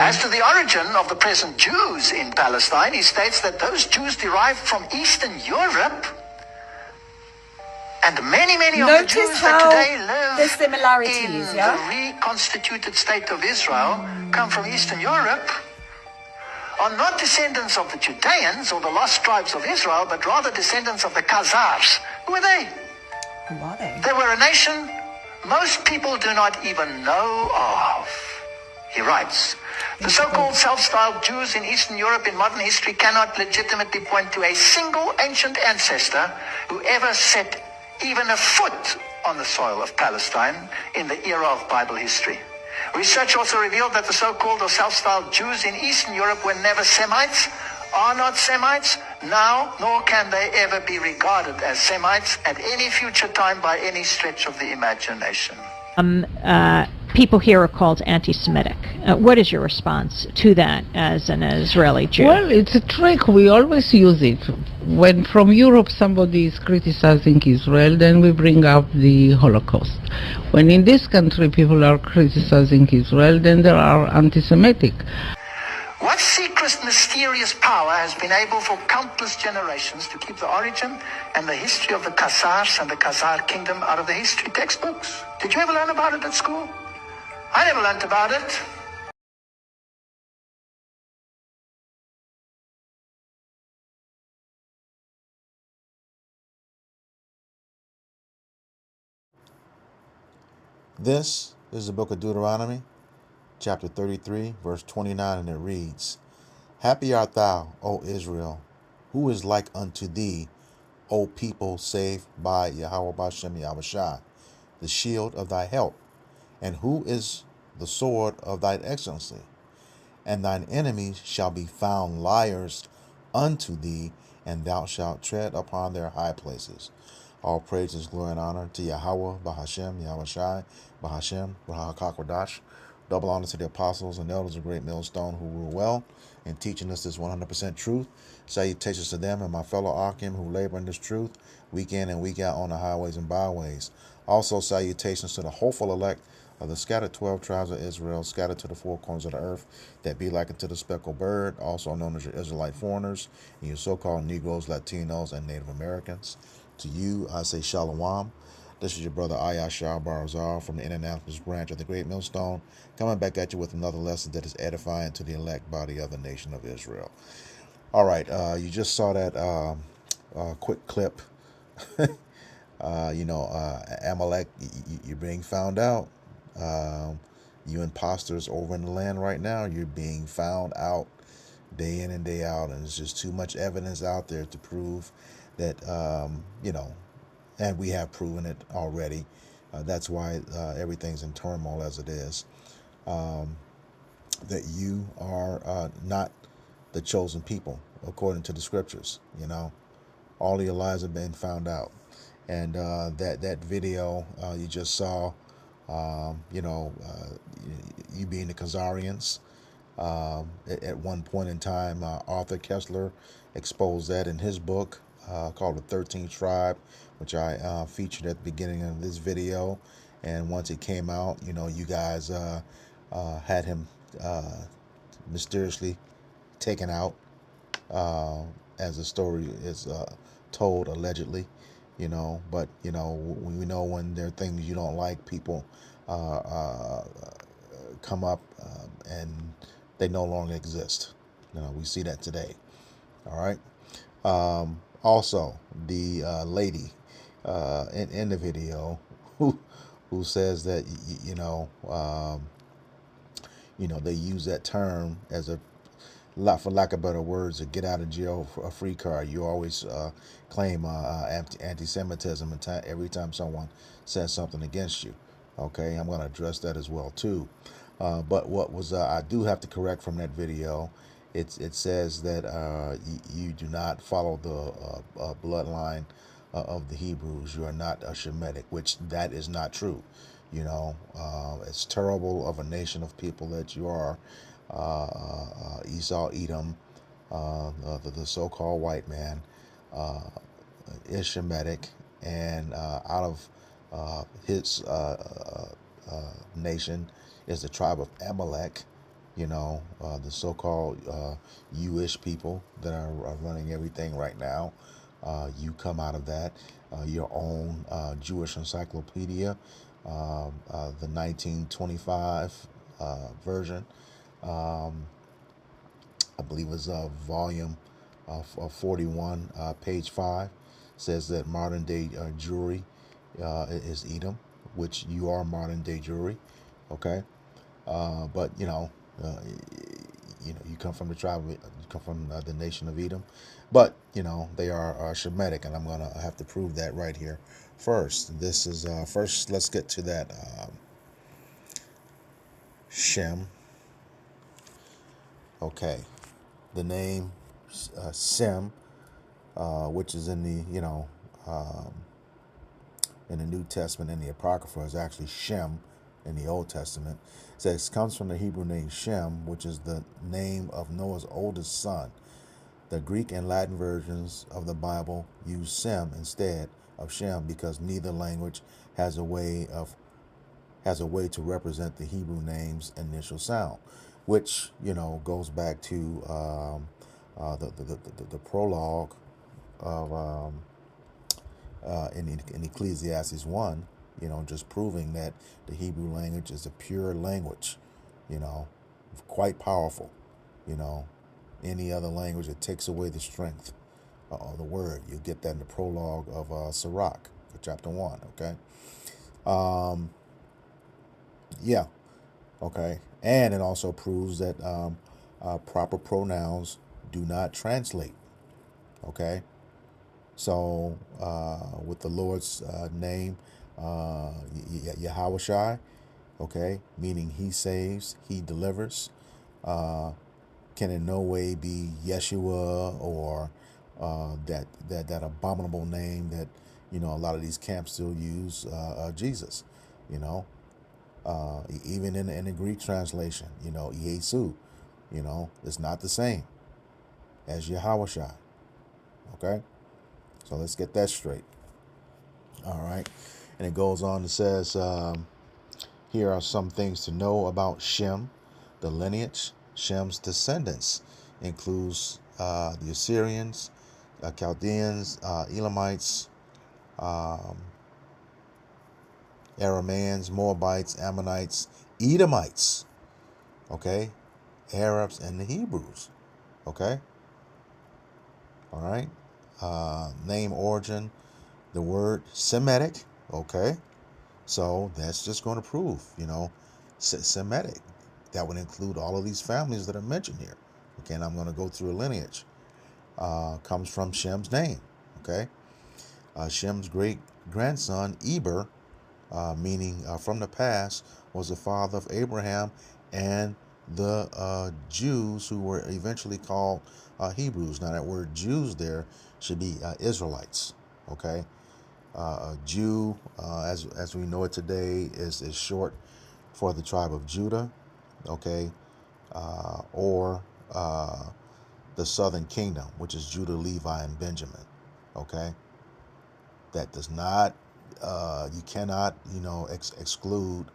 As to the origin of the present Jews in Palestine, he states that those Jews derived from Eastern Europe, and many of the Jews that today live in the reconstituted state of Israel come from Eastern Europe, are not descendants of the Judeans or the lost tribes of Israel, but rather descendants of the Khazars. Who are they? Who are they? They were a nation most people do not even know of. He writes, the so-called self-styled Jews in Eastern Europe in modern history cannot legitimately point to a single ancient ancestor who ever set even a foot on the soil of Palestine in the era of Bible history. Research also revealed that the so-called or self-styled Jews in Eastern Europe were never Semites, are not Semites now, nor can they ever be regarded as Semites at any future time by any stretch of the imagination. People here are called anti-Semitic. What is your response to that as an Israeli Jew? Well, it's a trick. We always use it. When from Europe somebody is criticizing Israel, then we bring up the Holocaust. When in this country people are criticizing Israel, then they are anti-Semitic. What secret, mysterious power has been able for countless generations to keep the origin and the history of the Khazars and the Khazar kingdom out of the history textbooks? Did you ever learn about it at school? I never learned about it. This is the book of Deuteronomy, chapter 33, verse 29, and it reads, Happy art thou, O Israel, who is like unto thee, O people saved by Yahweh Bashem Yahushua, the shield of thy help, and who is the sword of thine excellency. And thine enemies shall be found liars unto thee, and thou shalt tread upon their high places. All praises, glory, and honor to Yahweh, Bahashem, Yahushai, Bahashem, Rahakakwadash. Double honor to the apostles and elders of Great Millstone who rule well in teaching us this 100% truth. Salutations to them and my fellow Akim who labor in this truth week in and week out on the highways and byways. Also salutations to the hopeful elect of the scattered 12 tribes of Israel, scattered to the four corners of the earth, that be like unto the speckled bird, also known as your Israelite foreigners, and your so-called Negroes, Latinos, and Native Americans. To you, I say Shalom. This is your brother Ayashar Barazar from the Indianapolis branch of the Great Millstone, coming back at you with another lesson that is edifying to the elect body of the nation of Israel. All right, you just saw that quick clip. Amalek, you're being found out. You imposters over in the land right now, you're being found out day in and day out, and there's just too much evidence out there to prove that, and we have proven it already. That's why everything's in turmoil as it is. That you are not the chosen people, according to the scriptures. All of your lies have been found out. And that video you just saw, you being the Khazarians. At one point in time, Arthur Kessler exposed that in his book called The 13th Tribe, which I featured at the beginning of this video. And once it came out, you guys had him mysteriously taken out, as the story is told, allegedly. But we know when there are things you don't like, people come up and they no longer exist. We see that today. All right. Also, the lady in the video who says that they use that term as for lack of better words, a get out of jail for a free card. You always claim anti-Semitism every time someone says something against you. Okay, I'm going to address that as well too. But what was I do have to correct from that video? It says that you do not follow the bloodline of the Hebrews. You are not a Shemitic, which that is not true. It's terrible of a nation of people that you are. Esau, Edom, the so-called white man, is Shemitic, and out of his nation is the tribe of Amalek, the so-called Jewish people that are running everything right now. You come out of that. Your own Jewish encyclopedia, the 1925 version, I believe it was volume 41, page 5, says that modern day Jewry is Edom, which you are modern day Jewry, okay? But you come from the tribe, you come from the nation of Edom, but they are Shemitic, and I'm gonna have to prove that right here. First, this is first. Let's get to that Shem. Okay, the name Sem, which is in the in the New Testament and the Apocrypha, is actually Shem in the Old Testament. It says comes from the Hebrew name Shem, which is the name of Noah's oldest son. The Greek and Latin versions of the Bible use Sem instead of Shem because neither language has a way to represent the Hebrew name's initial sound, which goes back to the prologue of in Ecclesiastes 1, just proving that the Hebrew language is a pure language, quite powerful. Any other language that takes away the strength of the word. You get that in the prologue of Sirach, chapter 1, okay? Yeah, okay. And it also proves that proper pronouns do not translate, okay? So with the Lord's name, Yahweh, okay, meaning he saves, he delivers, can in no way be Yeshua or that abominable name that a lot of these camps still use, Jesus. Even in the Greek translation, Yesu, it's not the same as Yahweh. Okay, so let's get that straight. All right, and it goes on. It says, here are some things to know about Shem, the lineage. Shem's descendants includes the Assyrians, Chaldeans, Elamites, Arameans, Moabites, Ammonites, Edomites, okay, Arabs, and the Hebrews, okay. All right. Name origin, the word Semitic, okay. So that's just going to prove, Semitic. That would include all of these families that are mentioned here. Okay, and I'm going to go through a lineage. Comes from Shem's name. Okay, Shem's great grandson Eber, meaning from the past, was the father of Abraham and the Jews who were eventually called Hebrews. Now that word Jews there should be Israelites. Okay, Jew, as we know it today, is short for the tribe of Judah. Okay, or the southern kingdom, which is Judah, Levi, and Benjamin. Okay, that does not, you cannot, exclude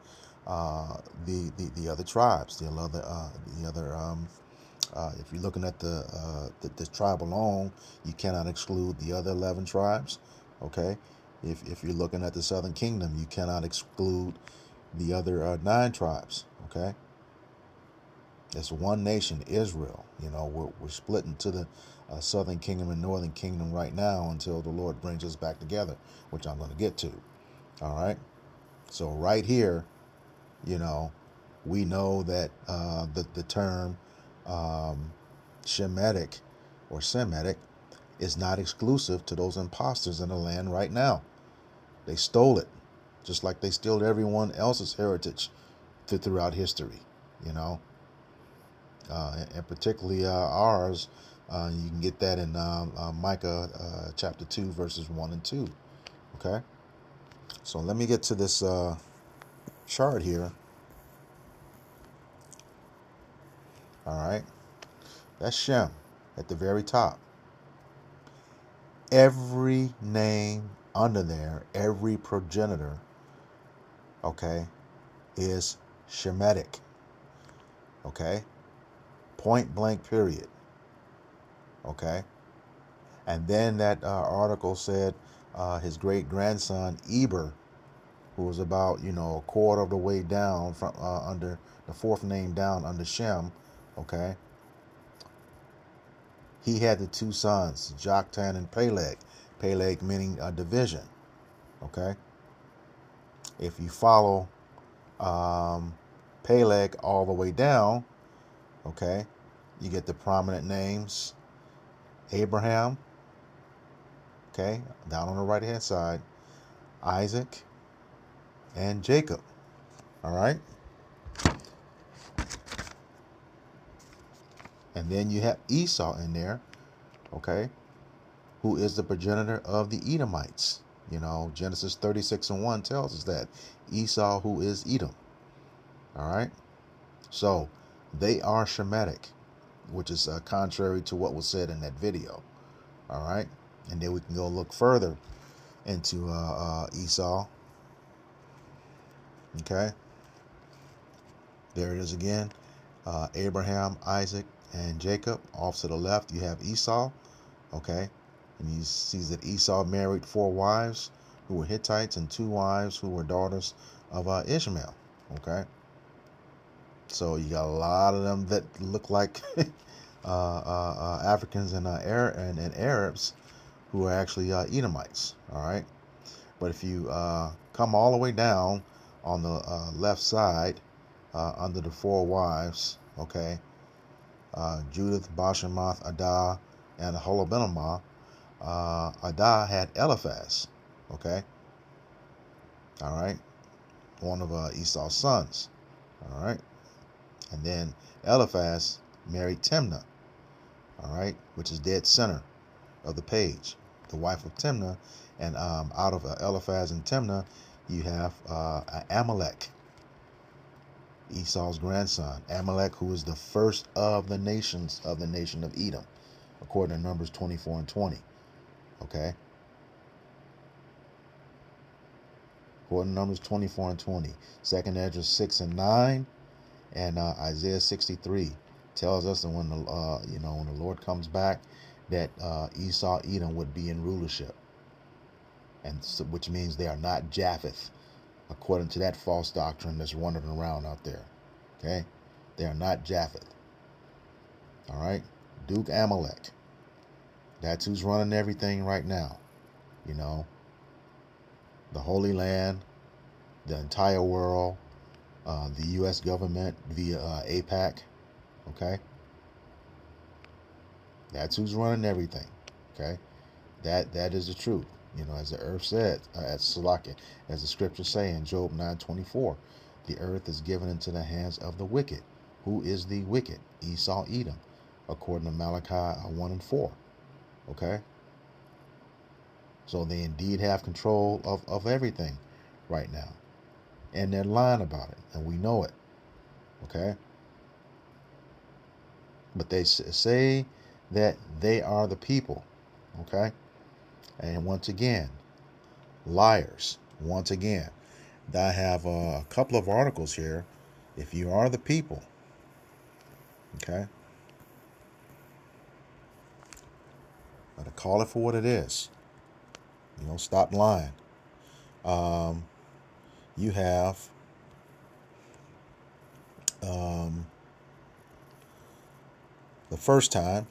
the other tribes, the other. If you're looking at the tribe alone, you cannot exclude the other 11 tribes. Okay, if you're looking at the southern kingdom, you cannot exclude the other 9 tribes. Okay. It's one nation, Israel. We're split into the southern kingdom and northern kingdom right now until the Lord brings us back together, which I'm going to get to. All right. So right here, we know that the term Shemitic or Semitic is not exclusive to those imposters in the land right now. They stole it, just like they stole everyone else's heritage throughout history. And particularly ours. You can get that in Micah chapter 2, verses 1 and 2. Okay? So let me get to this chart here. All right? That's Shem at the very top. Every name under there, every progenitor, okay, is Shemitic. Okay? Point blank, period. Okay? And then that article said his great grandson Eber, who was about a quarter of the way down from under the fourth name down under Shem, okay, he had the two sons, Joktan and Peleg. Peleg meaning a division. Okay, if you follow Peleg all the way down, okay, you get the prominent names Abraham, okay, down on the right hand side, Isaac, and Jacob. All right. And then you have Esau in there, okay, who is the progenitor of the Edomites. Genesis 36:1 tells us that Esau, who is Edom. All right. So they are Shemitic, which is contrary to what was said in that video. All right. And then we can go look further into Esau. Okay. There it is again. Abraham, Isaac, and Jacob. Off to the left, you have Esau. Okay. And you see that Esau married 4 wives who were Hittites and 2 wives who were daughters of Ishmael. Okay. So you got a lot of them that look like Africans and Arabs who are actually Edomites. All right. But if you come all the way down on the left side, under the 4 wives, okay, Judith, Bashemoth, Adah, and Holobenamah, Adah had Eliphaz, okay, all right, one of Esau's sons, all right, and then Eliphaz married Timnah, all right, which is dead center of the page, the wife of Timnah, and out of Eliphaz and Timnah, you have Amalek, Esau's grandson, Amalek, who is the first of the nations of the nation of Edom, according to Numbers 24 and 20. Okay? According to Numbers 24 and 20. 2nd Ezra 6 and 9, and Isaiah 63 tells us that when the Lord comes back, that Esau, Edom would be in rulership, and so, which means they are not Japheth, according to that false doctrine that's wandering around out there. Okay? They are not Japheth. All right? Duke Amalek. That's who's running everything right now. The Holy Land, the entire world, the U.S. government via AIPAC. Okay? That's who's running everything. Okay? That is the truth. As the earth said, as the scriptures say in Job 9:24, the earth is given into the hands of the wicked. Who is the wicked? Esau, Edom, according to Malachi 1 and 4. Okay? So they indeed have control of everything right now. And they're lying about it, and we know it. Okay? But they say that they are the people. Okay? And once again, liars. Once again, I have a couple of articles here. If you are the people, okay, but to call it for what it is. Stop lying. You have the first time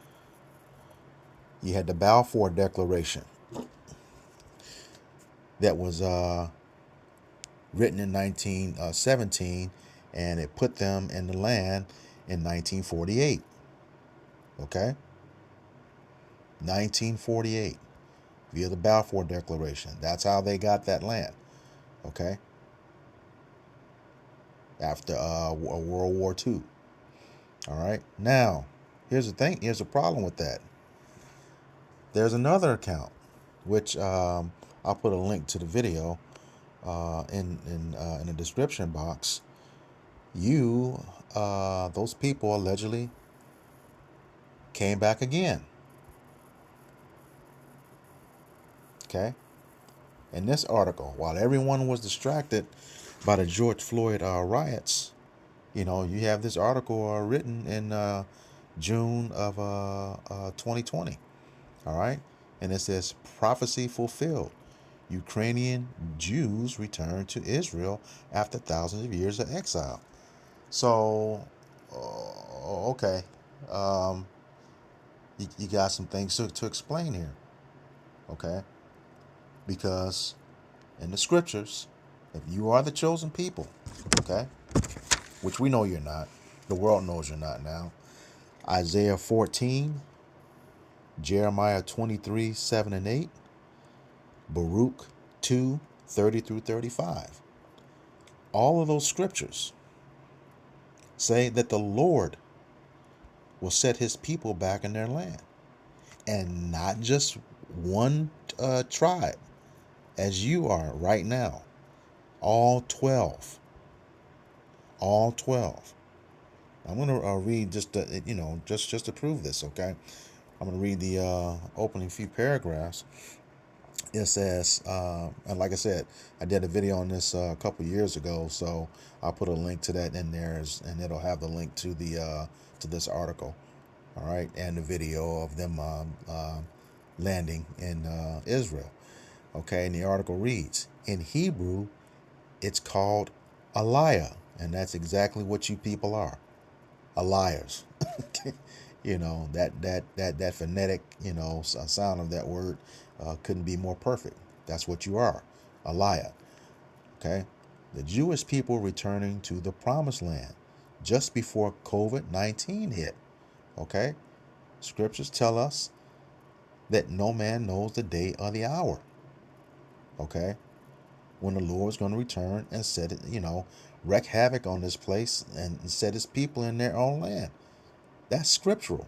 you had the Balfour Declaration that was written in 1917, and it put them in the land in 1948. Okay? 1948, via the Balfour Declaration. That's how they got that land. Okay? After World War II. All right? Now, here's the thing. Here's the problem with that. There's another account, which I'll put a link to the video in the description box. Those people allegedly came back again. Okay? In this article, while everyone was distracted by the George Floyd riots, you have this article written in June of 2020. All right. And it says prophecy fulfilled. Ukrainian Jews return to Israel after thousands of years of exile. So, okay. Um, you got some things to explain here. Okay. Because in the scriptures, if you are the chosen people, okay, which we know you're not, the world knows you're not now. Isaiah 14, Jeremiah 23, 7 and 8, Baruch 2, 30 through 35. All of those scriptures say that the Lord will set his people back in their land. And not just one tribe, as you are right now. All 12. All 12. I'm going to read just to prove this, okay? I'm going to read the opening few paragraphs. It says, and like I said, I did a video on this a couple years ago, so I'll put a link to that in there, and it'll have the link to the to this article, all right, and the video of them landing in Israel. Okay, and the article reads, in Hebrew, it's called aliyah, and that's exactly what you people are. Liars. You know, that phonetic, sound of that word couldn't be more perfect. That's what you are, a liar. Okay, the Jewish people returning to the promised land just before COVID-19 hit. Okay, scriptures tell us that no man knows the day or the hour. Okay, when the Lord's going to return and set it, wreak havoc on this place and set his people in their own land. That's scriptural.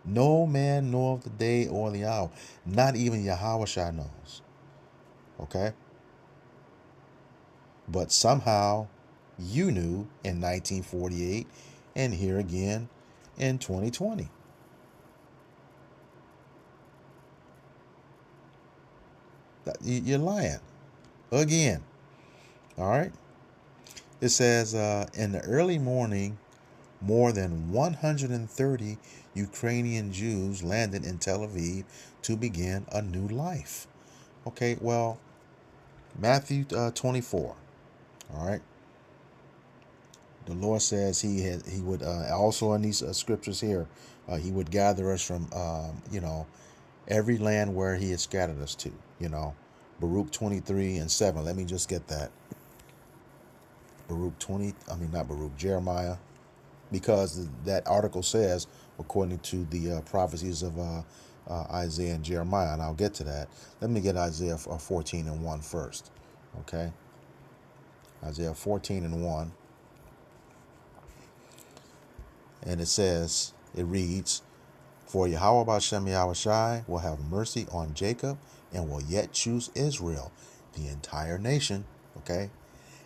No man knoweth the day or the hour. Not even Yahushua knows. Okay? But somehow you knew in 1948 and here again in 2020. You're lying. Again. All right? It says, in the early morning, more than 130 Ukrainian Jews landed in Tel Aviv to begin a new life. Okay, well, Matthew 24. All right. The Lord says he would also in these scriptures here, he would gather us from every land where he had scattered us to. Baruch 23 and 7. Let me just get that. Jeremiah, because that article says, according to the prophecies of Isaiah and Jeremiah, and I'll get to that. Let me get Isaiah 14 and 1 first. Okay. Isaiah 14 and 1. And it reads, for Yahweh Bashem Yahushai will have mercy on Jacob and will yet choose Israel, the entire nation, okay,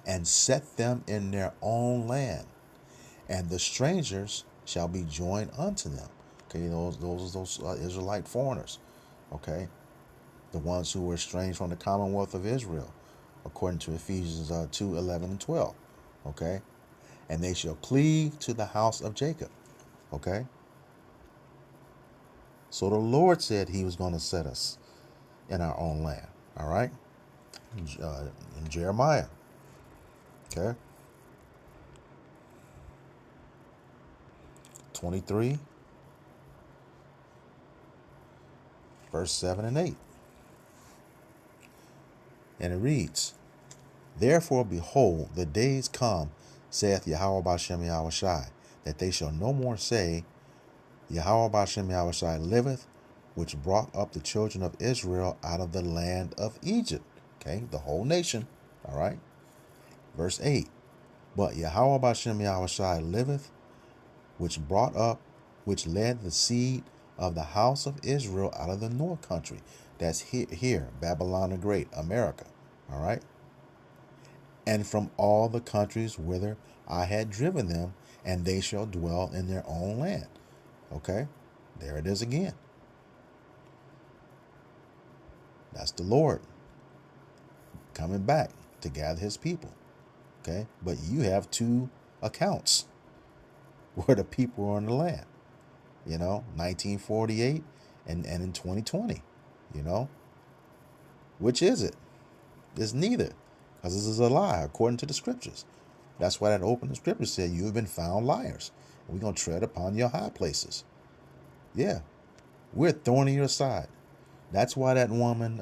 and set them in their own land. And the strangers shall be joined unto them. Okay, those Israelite foreigners, okay, the ones who were estranged from the commonwealth of Israel, according to Ephesians 2, 11 and 12, okay, and they shall cleave to the house of Jacob, okay. So the Lord said he was going to set us in our own land, all right, in Jeremiah, okay, 23, verse 7 and 8. And it reads, therefore, behold, the days come, saith Yahweh Bashem Yahushai, that they shall no more say, Yahweh Bashem Yahushai liveth, which brought up the children of Israel out of the land of Egypt. Okay, the whole nation. All right. Verse 8. But Yahweh Bashem Yahushai liveth, which led the seed of the house of Israel out of the north country. That's here, Babylon the Great, America. All right. And from all the countries whither I had driven them, and they shall dwell in their own land. Okay. There it is again. That's the Lord coming back to gather his people. Okay. But you have two accounts. were the people on the land. 1948 and in 2020. Which is it? It's neither, because this is a lie according to the scriptures. That's why that opening scripture said, you have been found liars. We're going to tread upon your high places. Yeah, we're thorny your side. That's why that woman,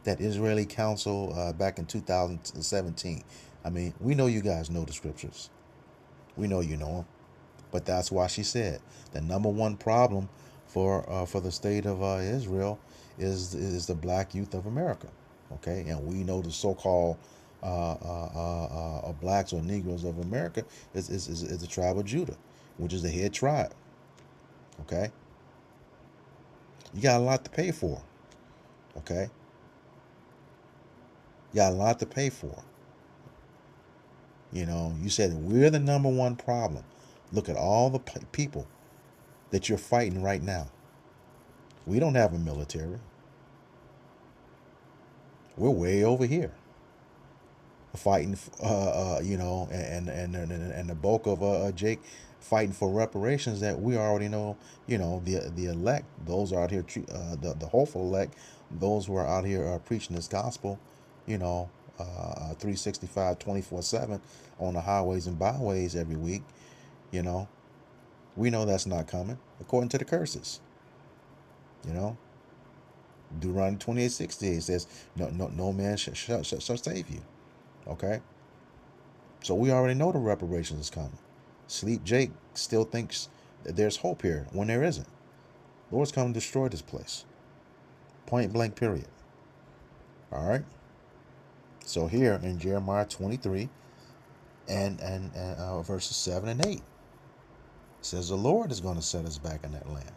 that Israeli council back in 2017, I mean, we know you guys know the scriptures. We know you know them. But that's why she said the number one problem for the state of Israel is the black youth of America. Okay, and we know the so-called blacks or Negroes of America is the tribe of Judah, which is the head tribe. Okay, you got a lot to pay for. Okay, you got a lot to pay for. You said we're the number one problem. Look at all the people that you're fighting right now. We don't have a military. We're way over here fighting, and the bulk of Jake fighting for reparations that we already know. The elect, those are out here, the hopeful elect, those who are out here preaching this gospel, 365, 24/7 on the highways and byways every week. We know that's not coming according to the curses. Deuteronomy 28:68 says, no man shall save you. Okay? So we already know the reparations is coming. Sleep Jake still thinks that there's hope here when there isn't. Lord's coming to destroy this place. Point blank, period. All right? So here in Jeremiah 23 and verses 7 and 8, it says the Lord is going to set us back in that land.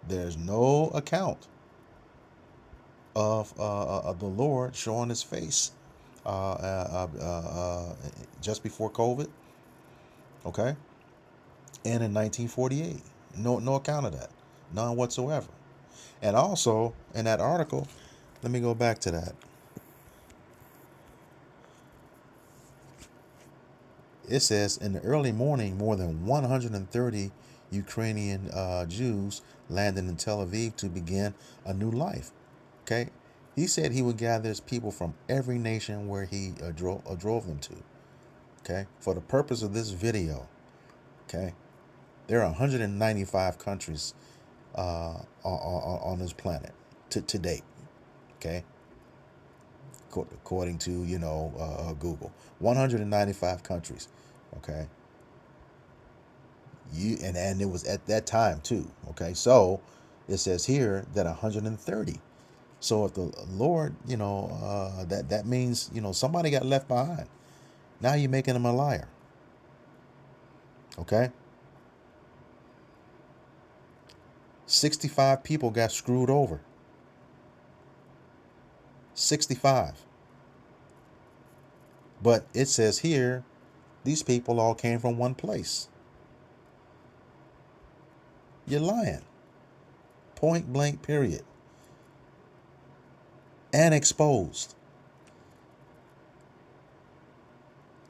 There's no account of the Lord showing his face just before COVID, okay, and in 1948. No account of that, none whatsoever. And also in that article, let me go back to that. It says in the early morning, more than 130 Ukrainian Jews landed in Tel Aviv to begin a new life. Okay, he said he would gather his people from every nation where he drove them to. Okay, for the purpose of this video, okay, there are 195 countries on this planet to date. Okay, according to Google, 195 countries. Okay, and it was at that time too. Okay, so it says here that 130. So if the Lord, that means somebody got left behind. Now you're making him a liar. Okay. 65 people got screwed over. 65. But it says here, these people all came from one place. You're lying. Point blank, period. And exposed.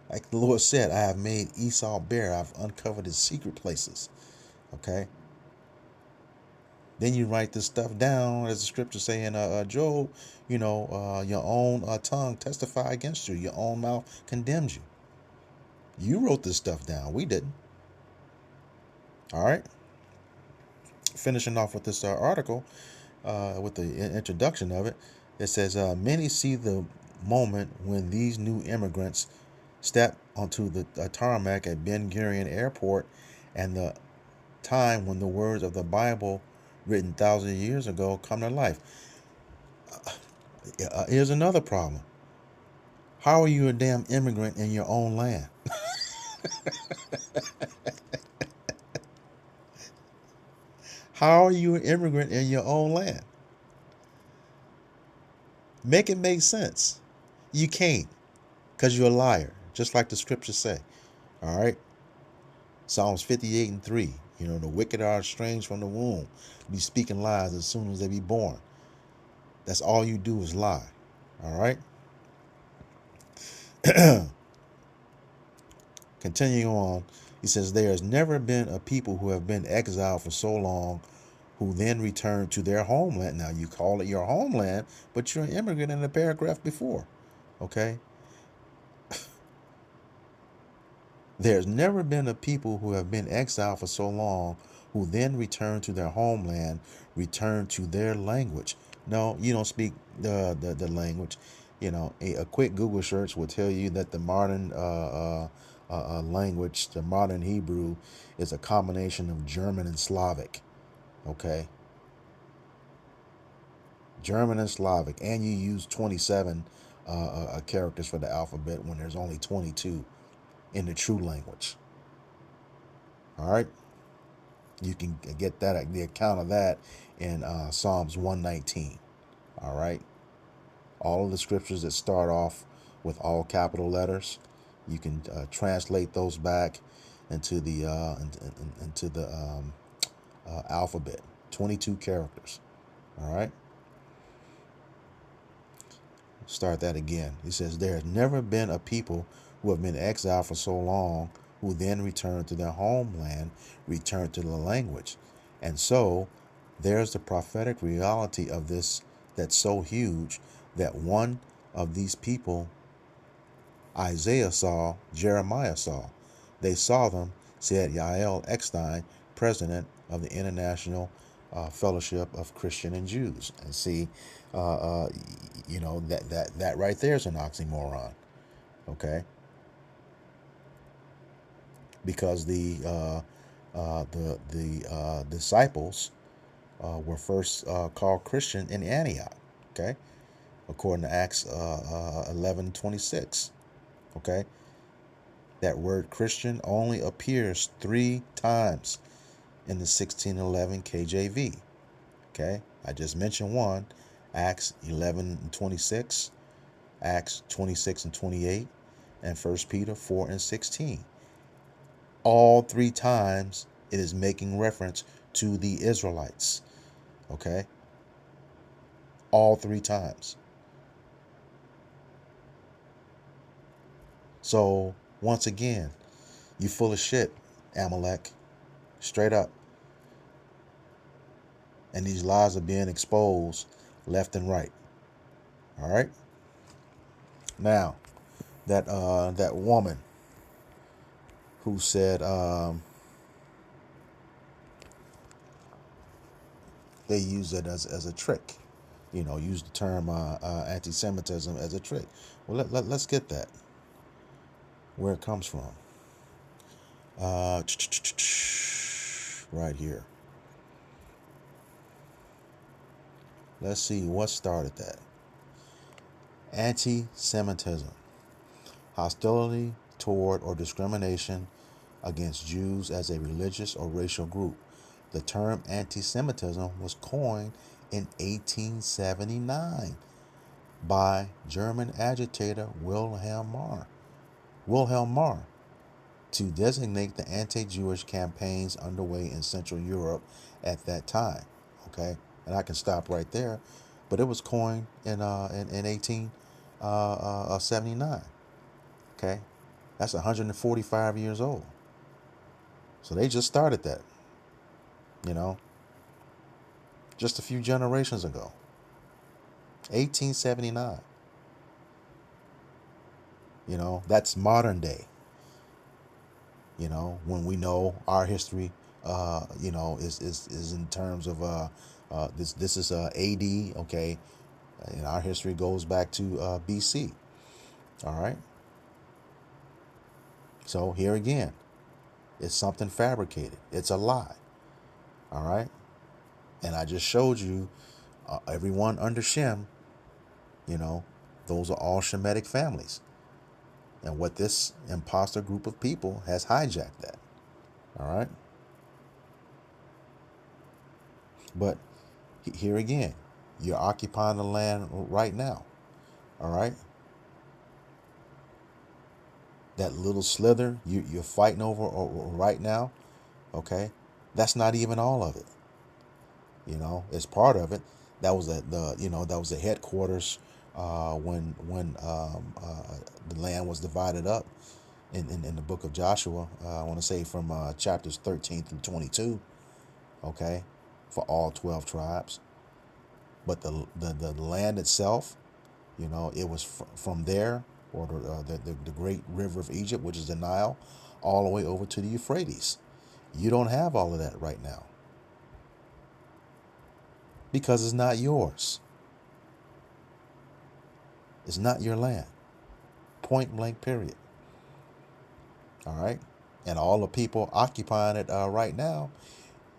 Like the Lord said, I have made Esau bare. I've uncovered his secret places. Okay. Then you write this stuff down, as the scripture say in Job, your own tongue testify against you. Your own mouth condemns you. You wrote this stuff down. We didn't. All right. Finishing off with this article, with the introduction of it, it says, many see the moment when these new immigrants step onto the tarmac at Ben Gurion Airport and the time when the words of the Bible written thousands of years ago come to life. Here's another problem. How are you a damn immigrant in your own land? How are you an immigrant in your own land? Make it make sense. You can't, because you're a liar, just like the scriptures say. All right? Psalms 58:3. The wicked are estranged from the womb, be speaking lies as soon as they be born. That's all you do is lie. All right? Continuing on, He says, there has never been a people who have been exiled for so long who then return to their homeland. Now, you call it your homeland, but you're an immigrant in the paragraph before. Okay? There's never been a people who have been exiled for so long who then return to their homeland, return to their language. No, you don't speak the language. You know, a quick Google search will tell you that the modern language, the modern Hebrew, is a combination of German and Slavic. Okay? German and Slavic. And you use 27 characters for the alphabet when there's only 22 in the true language. All right? You can get that, the account of that in Psalms 119. All right? All of the scriptures that start off with all capital letters, you can translate those back into the alphabet. 22 characters. All right? Start that again. He says, there has never been a people who have been exiled for so long who then return to their homeland, return to the language. And so there's the prophetic reality of this that's so huge that one of these people Isaiah saw, Jeremiah saw. They saw them, said Yael Eckstein, president of the International Fellowship of Christian and Jews. And see, you know, that right there is an oxymoron. Okay? Because the disciples were first called Christian in Antioch. Okay? According to Acts 11:26. Okay? That word Christian only appears 3 times in the 1611 KJV. Okay? I just mentioned one, Acts 11:26, Acts 26:28, and 1 Peter 4:16. All 3 times it is making reference to the Israelites. Okay? All 3 times. So, once again, you full of shit, Amalek. Straight up. And these lies are being exposed left and right. All right? Now, that woman who said they use it as a trick. You know, use the term anti-Semitism as a trick. Well, let's get that. Where it comes from. Right here. Let's see what started that. Anti-Semitism. Hostility toward or discrimination against Jews as a religious or racial group. The term anti-Semitism was coined in 1879 by German agitator Wilhelm Marr to designate the anti-Jewish campaigns underway in Central Europe at that time. Okay, and I can stop right there, but it was coined in 1879. Okay, that's 145 years old. So they just started that, you know, just a few generations ago. 1879. You know, that's modern day. You know, when we know our history, you know, is in terms of this is AD, okay, and our history goes back to BC. All right. So here again, it's something fabricated. It's a lie. All right. And I just showed you everyone under Shem. You know, those are all Shemitic families. And what this imposter group of people has hijacked that. All right. But here again, you're occupying the land right now. All right. That little slither you're fighting over right now. Okay. That's not even all of it. You know, it's part of it. That was the headquarters when the land was divided up. in the book of Joshua. I want to say from chapters 13 through 22. Okay, for all 12 tribes. But the land itself, it was from there, or the great river of Egypt, which is the Nile, all the way over to the Euphrates. You don't have all of that right now because it's not yours. It's not your land. Point blank, period. All right? And all the people occupying it right now,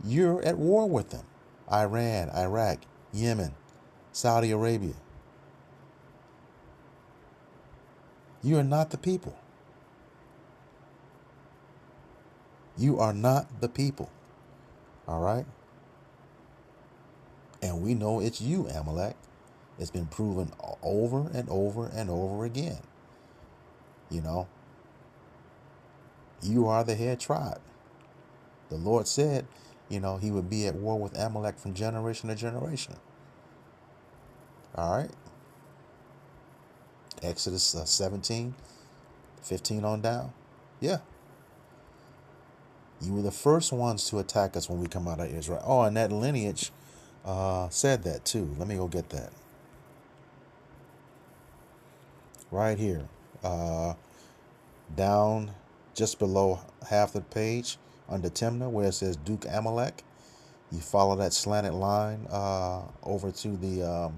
you're at war with them. Iran, Iraq, Yemen, Saudi Arabia. You are not the people. You are not the people. All right? And we know it's you, Amalek. It's been proven over and over and over again. You are the head tribe. The Lord said, he would be at war with Amalek from generation to generation. All right? Exodus 17, 15 on down. Yeah. You were the first ones to attack us when we come out of Israel. Oh, and that lineage said that too. Let me go get that. Right here. Down just below half the page under Timnah where it says Duke Amalek. You follow that slanted line over to the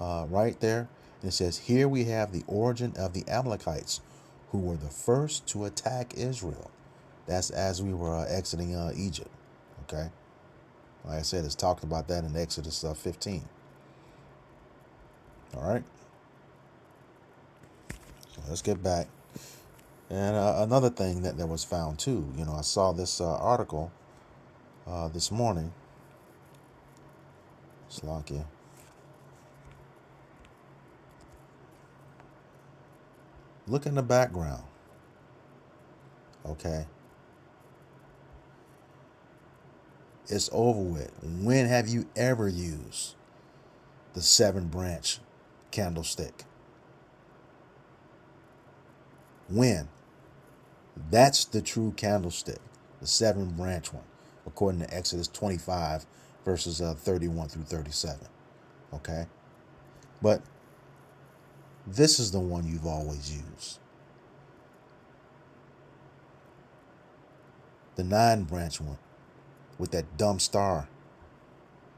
right there. And it says, here we have the origin of the Amalekites who were the first to attack Israel. That's as we were exiting Egypt. Okay. Like I said, it's talked about that in Exodus 15. All right. So let's get back. And another thing that was found too, I saw this article this morning. Slovakia. Look in the background. Okay. It's over with. When have you ever used the 7-branch candlestick? When? That's the true candlestick, the 7-branch one, according to Exodus 25, verses 31 through 37. Okay? But this is the one you've always used. The 9-branch one with that dumb star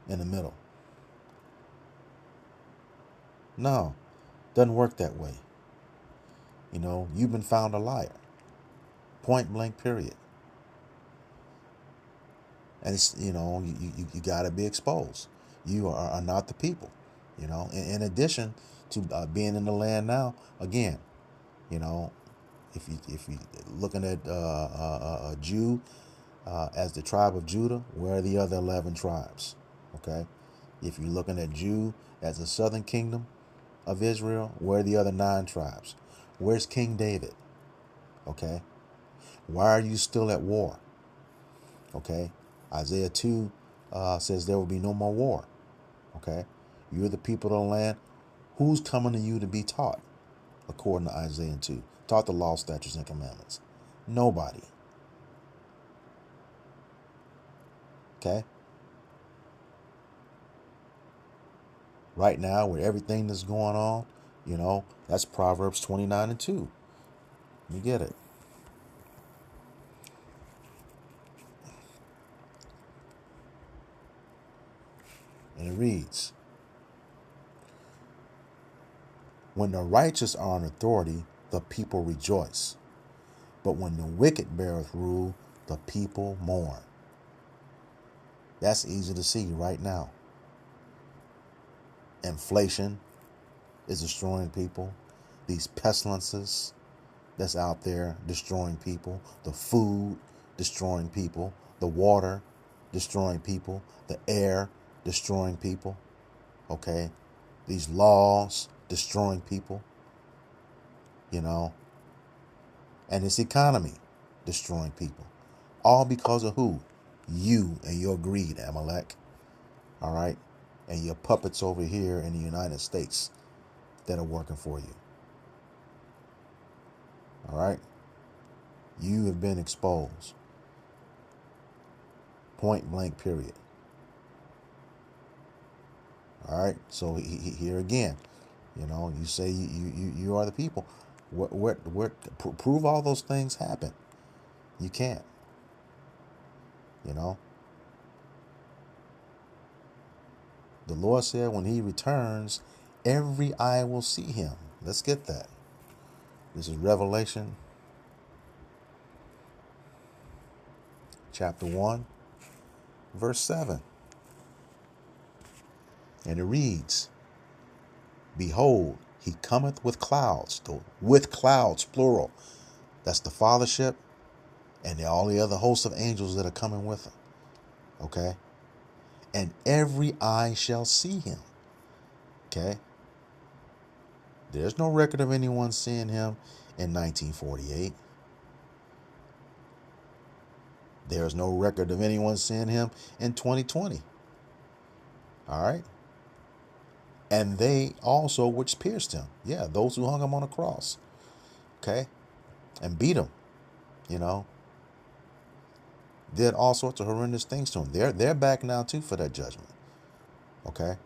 in the middle. No, doesn't work that way. You've been found a liar. Point blank, period. And it's, you got to be exposed. You are not the people. In addition to being in the land now, again, if you looking at a Jew as the tribe of Judah, where are the other 11 tribes? Okay, if you're looking at Jew as the southern kingdom of Israel, where are the other 9 tribes? Where's King David? Okay, why are you still at war? Okay, Isaiah 2 says there will be no more war. Okay, you're the people of the land. Who's coming to you to be taught? According to Isaiah 2, taught the law, statutes, and commandments. Nobody. Okay. Right now, with everything that's going on, that's Proverbs 29 and 2. You get it. And it reads, when the righteous are in authority, the people rejoice. But when the wicked beareth rule, the people mourn. That's easy to see right now. Inflation is destroying people. These pestilences that's out there destroying people. The food destroying people. The water destroying people. The air destroying people. Okay? These laws destroying people. And this economy destroying people. All because of who? You and your greed, Amalek. All right? And your puppets over here in the United States that are working for you. All right? You have been exposed. Point blank, period. All right? So here again, you say you are the people. Prove all those things happen. You can't. The Lord said when he returns, every eye will see him. Let's get that. This is Revelation chapter 1, verse 7. And it reads, Behold, he cometh with clouds, plural. That's the fathership and all the other hosts of angels that are coming with him. Okay? And every eye shall see him. Okay? There's no record of anyone seeing him in 1948. There's no record of anyone seeing him in 2020. All right? And they also which pierced him. Yeah, those who hung him on a cross. Okay? And beat him. Did all sorts of horrendous things to him. They're back now too for that judgment. Okay?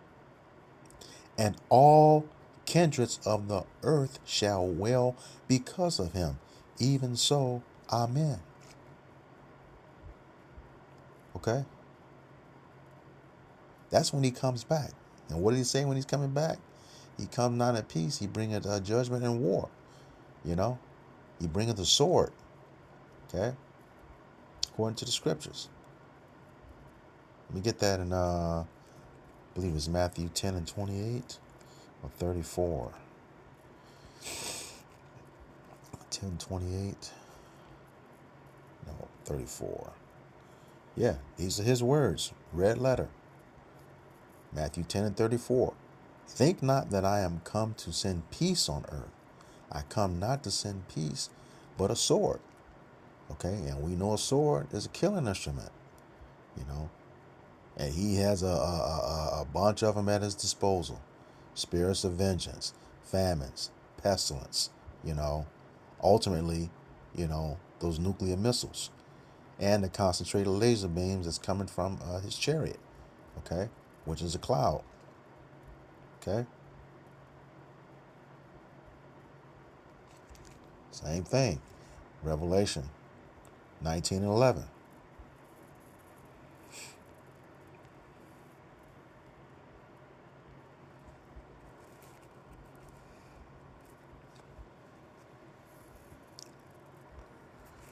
And all kindreds of the earth shall wail because of him. Even so, amen. Okay? That's when he comes back. And what did he say when he's coming back? He come not in peace. He bringeth judgment and war. He bringeth the sword. Okay? According to the scriptures. Let me get that in, I believe it's Matthew 10 and 28 or 34. 10:28. No, 34. Yeah, these are his words. Red letter. Matthew 10 and 34. Think not that I am come to send peace on earth. I come not to send peace, but a sword. Okay, and we know a sword is a killing instrument. And he has a bunch of them at his disposal. Spirits of vengeance, famines, pestilence, ultimately, those nuclear missiles and the concentrated laser beams that's coming from his chariot, okay, which is a cloud, okay. Same thing, Revelation 19 and 11.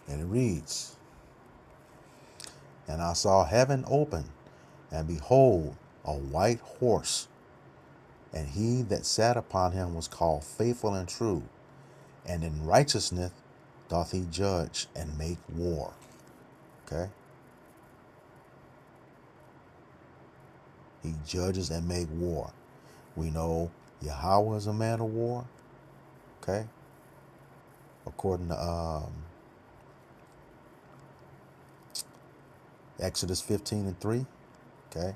And it reads, And I saw heaven open, and behold, a white horse, and he that sat upon him was called Faithful and True, and in righteousness doth he judge and make war. Okay? He judges and make war. We know Yahweh is a man of war. Okay? According to Exodus 15 and 3. Okay?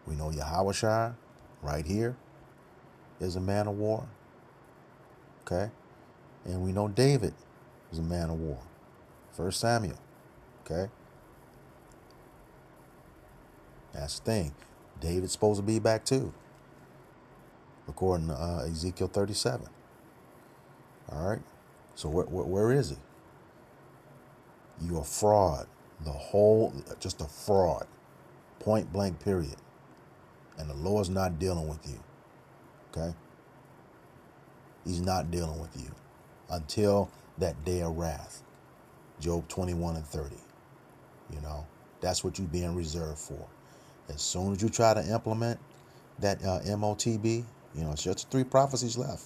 We know Yahweh right here is a man of war. Okay? And we know David is a man of war. 1 Samuel. Okay? That's the thing. David's supposed to be back too. According to Ezekiel 37. All right? So where is he? You're a fraud. Just a fraud. Point blank, period. And the Lord's not dealing with you. Okay? He's not dealing with you until that day of wrath. Job 21 and 30. That's what you're being reserved for. As soon as you try to implement that MOTB, it's just 3 prophecies left.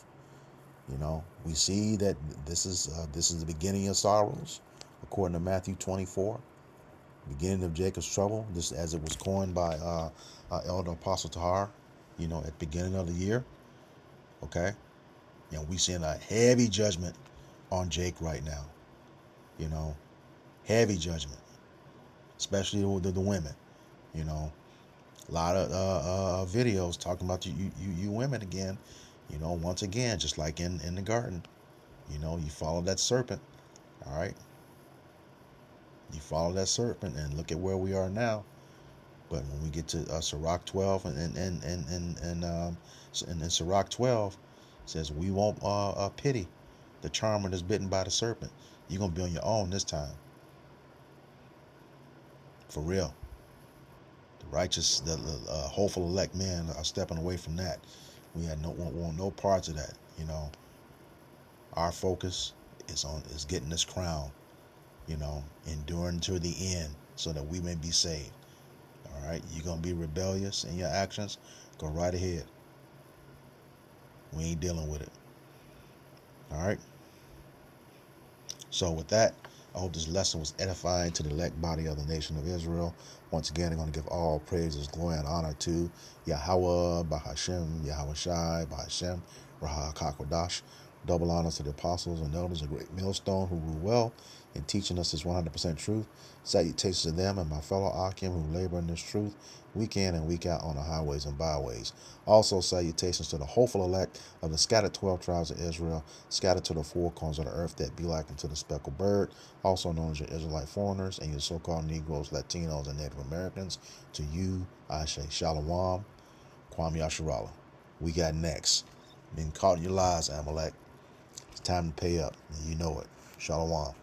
We see that this is the beginning of sorrows, according to Matthew 24. Beginning of Jacob's trouble, this as it was coined by Elder Apostle Tahar, at the beginning of the year. Okay? We seeing a heavy judgment on Jake right now. Heavy judgment. Especially with the women. A lot of videos talking about you women again. Once again, just like in the garden. You know, you follow that serpent. All right. You follow that serpent and look at where we are now. But when we get to Sirach 12 and Sirach 12 says we won't pity the charmer that's bitten by the serpent. You're gonna be on your own this time, for real. The righteous, the hopeful elect men are stepping away from that. We had want no parts of that. You know, our focus is getting this crown. You know, enduring to the end so that we may be saved. All right, you're gonna be rebellious in your actions. Go right ahead. We ain't dealing with it. All right. So with that, I hope this lesson was edifying to the elect body of the nation of Israel. Once again, I'm going to give all praises, glory, and honor to Yahweh, Bahashem, Yahweh Shai, Bahashem, Raha Kakodash. Double honors to the apostles and elders, a great millstone who rule well in teaching us this 100% truth. Salutations to them and my fellow Akim who labor in this truth week in and week out on the highways and byways. Also, salutations to the hopeful elect of the scattered 12 tribes of Israel, scattered to the four corners of the earth that be like unto the speckled bird, also known as your Israelite foreigners and your so-called Negroes, Latinos, and Native Americans. To you, I say Shalom, Kwame Yasharala. We got next. Been caught in your lies, Amalek. It's time to pay up. You know it. Shalom.